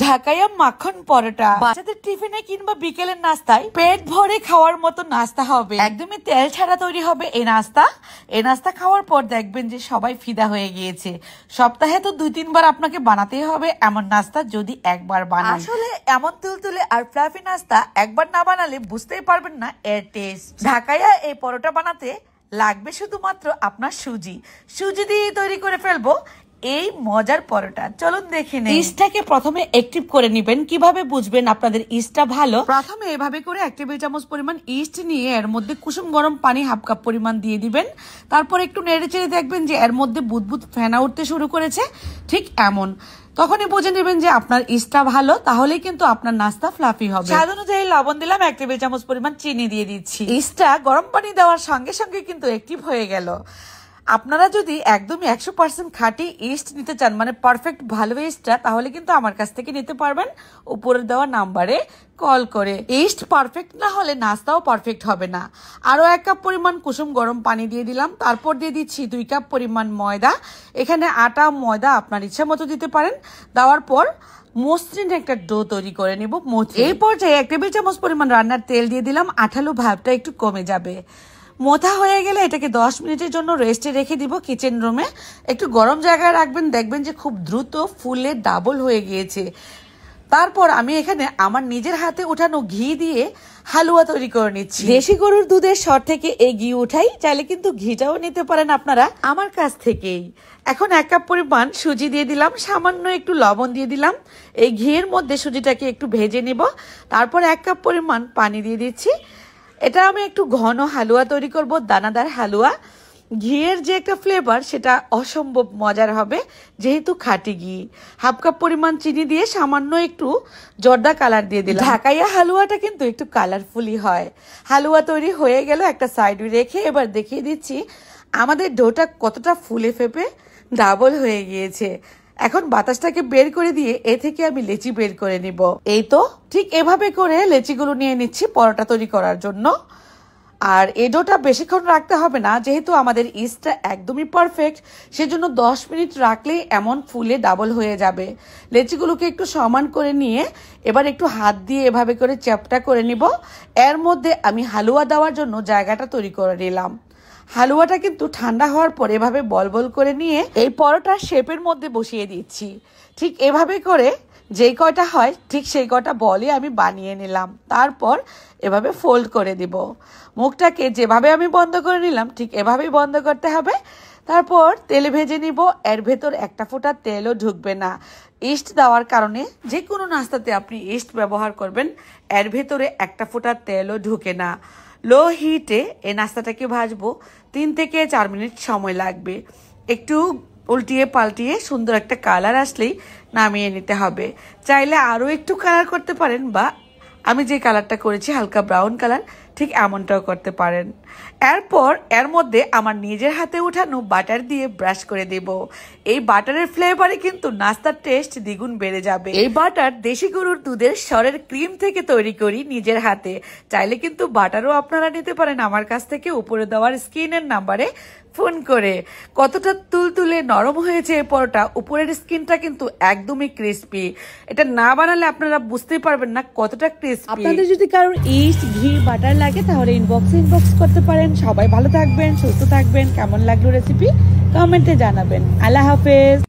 ঢাকাইয়া মাখন পরোটা বাচ্চাদের টিফিনে কিংবা বিকেলের নাস্তায় পেট ভরে খাওয়ার মতো নাস্তা হবে। একদমই তেল ছাড়া তৈরি হবে এই নাস্তা খাওয়ার পর দেখবেন যে সবাই ফিদা হয়ে গিয়েছে। সপ্তাহে তো 2-3 বার আপনাকে বানাতেই হবে এমন নাস্তা, যদি একবার বানান। আসলে এমন তুলতুলে আর ফ্লাফি নাস্তা একবার না বানালে বুঝতেই পারবেন না এর টেস্ট। ঢাকাইয়া এই পরোটা বানাতে লাগবে শুধুমাত্র আপনার সুজি দিয়ে তৈরি করে ফেলবো এই মজার পরোটা। চলুন দেখে নেই। ইস্টটাকে প্রথমে অ্যাক্টিভ করে নেবেন। কিভাবে বুঝবেন আপনাদের ইস্টটা ভালো? প্রথমে এভাবে করে 1 টেবিল চামচ পরিমাণ ইস্ট নিয়ে এর মধ্যে কুসুম গরম পানি 1/2 কাপ পরিমাণ দিয়ে দিবেন। তারপর একটু নেড়েচেড়ে দেখবেন যে এর মধ্যে বুদবুদ ফেনা উঠতে শুরু করেছে, ঠিক এমন। তখনই বুঝে নেবেন যে আপনার ইস্টটা ভালো, তাহলেই কিন্তু আপনার নাস্তা ফ্লাফি হবে। স্বাদ অনুযায়ী লবণ দিলাম, 1 টেবিল চামচ পরিমাণ চিনি দিয়ে দিচ্ছি। ইস্টটা গরম পানি দেওয়ার সঙ্গে সঙ্গে কিন্তু অ্যাক্টিভ হয়ে গেল। আপনারা যদি একদমই 100% খাঁটি ইস্ট নিতে চান, মানে পারফেক্ট ভালো ইস্টটা, তাহলে কিন্তু আমার কাছ থেকে নিতে পারবেন উপরে দেওয়া নাম্বারে কল করে। ইস্ট পারফেক্ট না হলে নাস্তাও পারফেক্ট হবে না। আরো 1 কাপ পরিমাণ কুসুম গরম পানি দিয়ে দিলাম। তারপর দিয়ে দিচ্ছি 2 কাপ পরিমাণ ময়দা। এখানে আটা ময়দা আপনার ইচ্ছা মতো দিতে পারেন। দেওয়ার পর মসৃণ একটা ডো তৈরি করে নিব। এই পর্যায়ে 1 টেবিল চামচ পরিমাণ রান্নার তেল দিয়ে দিলাম, আঠালো ভাবটা একটু কমে যাবে। মোথা হয়ে গেলে এটাকে 10 মিনিটের জন্য রেস্টে রেখে দিব কিচেন রুমে। একটু গরম জায়গায় রাখবেন, দেখবেন যে খুব দ্রুত ফুলে ডাবল হয়ে গিয়েছে। তারপর আমি এখানে আমার নিজের হাতে উঠানো ঘি দিয়ে হালুয়া তৈরি করে নিচ্ছি। দেশি গরুর দুধের সর থেকে এই ঘি উঠাই, চাইলে কিন্তু ঘিটাও নিতে পারেন আপনারা আমার কাছ থেকেই। এখন 1 কাপ পরিমাণ সুজি দিয়ে দিলাম, সামান্য একটু লবণ দিয়ে দিলাম। এই ঘিয়ের মধ্যে সুজিটাকে একটু ভেজে নিব। তারপর 1 কাপ পরিমাণ পানি দিয়ে দিচ্ছি। এটা আমি একটু ঘন হালুয়া তৈরি করব, দানাদার হালুয়া। ঘিয়ের যে একটা ফ্লেভার সেটা অসম্ভব মজার হবে, যেহেতু খাঁটি ঘি। 1/2 কাপ পরিমাণ চিনি দিয়ে সামান্য একটু জর্দা কালার দিয়ে দিলাম। ঢাকাইয়া হালুয়াটা কিন্তু একটু কালারফুলি হয়। হালুয়া তৈরি হয়ে গেল, একটা সাইড রেখে এবার দেখিয়ে দিচ্ছি আমাদের ডোটা কতটা ফুলে ফেপে ডাবল হয়ে গিয়েছে। এখন বাতাসটাকে বের করে দিয়ে এ থেকে আমি লেচি বের করে নিব। এই তো ঠিক এভাবে করে লেচিগুলো নিয়ে নিচ্ছি পরোটা তৈরি করার জন্য। আর এই ডোটা বেশিক্ষণ রাখতে হবে না, যেহেতু আমাদের ইস্টটা একদমই পারফেক্ট, সেজন্য 10 মিনিট রাখলেই এমন ফুলে ডাবল হয়ে যাবে। লেচিগুলোকে একটু সমান করে নিয়ে এবার একটু হাত দিয়ে এভাবে করে চ্যাপটা করে নিব। এর মধ্যে আমি হালুয়া দেওয়ার জন্য জায়গাটা তৈরি করে নিলাম। হালুয়াটা কিন্তু ঠান্ডা হওয়ার পর এভাবে বল বল করে নিয়ে এই পরোটার শেপের মধ্যে বসিয়ে দিচ্ছি। ঠিক এভাবে করে যেই কয়টা হয় ঠিক সেই কয়টা বলই আমি বানিয়ে নিলাম। তারপর এভাবে ফোল্ড করে দিব। মুখটাকে যেভাবে আমি বন্ধ করে নিলাম ঠিক এভাবেই বন্ধ করতে হবে। তারপর তেলে ভেজে নিব। এর ভেতর একটা ফোঁটা তেলও ঢুকবে না। ইস্ট দেওয়ার কারণে যে কোনো নাস্তাতে আপনি ইস্ট ব্যবহার করবেন, এর ভেতরে একটা ফোঁটা তেলও ঢুকে না। লো হিটে এই নাস্তাটাকে ভাজবো, 3 থেকে 4 মিনিট সময় লাগবে। একটু উল্টিয়ে পাল্টিয়ে সুন্দর একটা কালার আসলেই নামিয়ে নিতে হবে। চাইলে আরও একটু কালার করতে পারেন, বা আমি যে কালারটা করেছি হালকা ব্রাউন কালার, ঠিক এমনটাও করতে পারেন। এরপর এর মধ্যে আমার নিজের হাতে উঠানো বাটার দিয়ে ব্রাশ করে দেব। এই বাটারের ফ্লেভারে কিন্তু নাস্তার টেস্ট দ্বিগুণ বেড়ে যাবে। এই বাটার দেশি গরুর দুধের সরের ক্রিম থেকে তৈরি করি নিজের হাতে। চাইলে কিন্তু বাটারও আপনারা নিতে পারেন আমার কাছ থেকে উপরে দেওয়ার স্ক্রিনের নাম্বারে ফোন করে। কতটা তুলতুলে নরম হয়েছে এই পরোটা, উপরের স্কিনটা কিন্তু একদমই ক্রিস্পি। এটা না বানালে আপনারা বুঝতেই পারবেন না কতটা ক্রিস্পি। আপনাদের যদি কারোর ইস্ট, ঘি, বাটার লাগে তাহলে ইনবক্স করতে পারেন। সবাই ভালো থাকবেন, সুস্থ থাকবেন। কেমন লাগলো রেসিপি কমেন্টে জানাবেন। আল্লাহ হাফেজ।